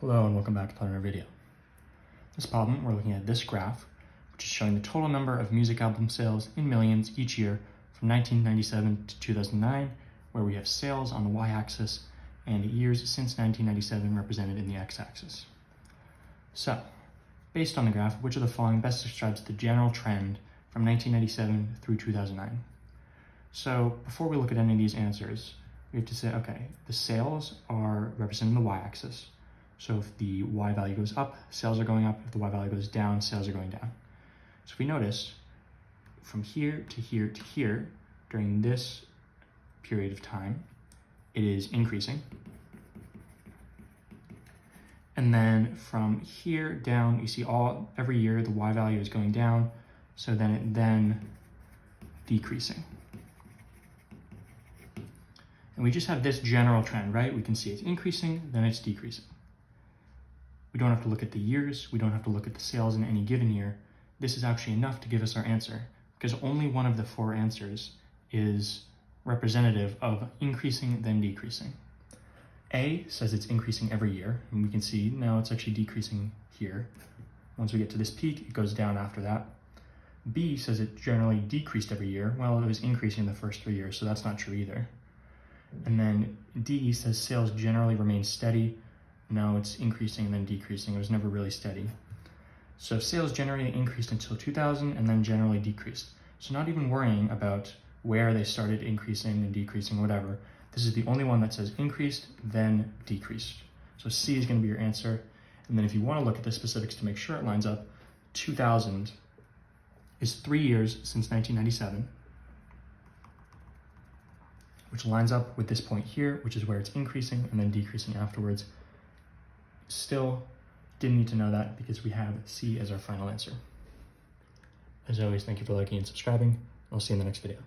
Hello and welcome back to another video. This problem, we're looking at this graph, which is showing the total number of music album sales in millions each year from 1997 to 2009, where we have sales on the y-axis and years since 1997 represented in the x-axis. So, based on the graph, which of the following best describes the general trend from 1997 through 2009? So, before we look at any of these answers, we have to say, okay, the sales are representing the y-axis. So if the y value goes up, sales are going up. If the y value goes down, sales are going down. So if we notice, from here to here to here, during this period of time, it is increasing. And then from here down, you see every year the y value is going down, so then decreasing. And we just have this general trend, right? We can see it's increasing, then it's decreasing. We don't have to look at the years, we don't have to look at the sales in any given year. This is actually enough to give us our answer, because only one of the four answers is representative of increasing then decreasing. A says it's increasing every year, and we can see now it's actually decreasing here. Once we get to this peak, it goes down after that. B says it generally decreased every year. Well, it was increasing the first 3 years, so that's not true either. And then D says sales generally remain steady. No, it's increasing and then decreasing. It was never really steady. So sales generally increased until 2000 and then generally decreased. So not even worrying about where they started increasing and decreasing, whatever. This is the only one that says increased, then decreased. So C is going to be your answer. And then if you want to look at the specifics to make sure it lines up, 2000 is 3 years since 1997, which lines up with this point here, which is where it's increasing and then decreasing afterwards. Still didn't need to know that because we have C as our final answer. As always, thank you for liking and subscribing. I'll see you in the next video.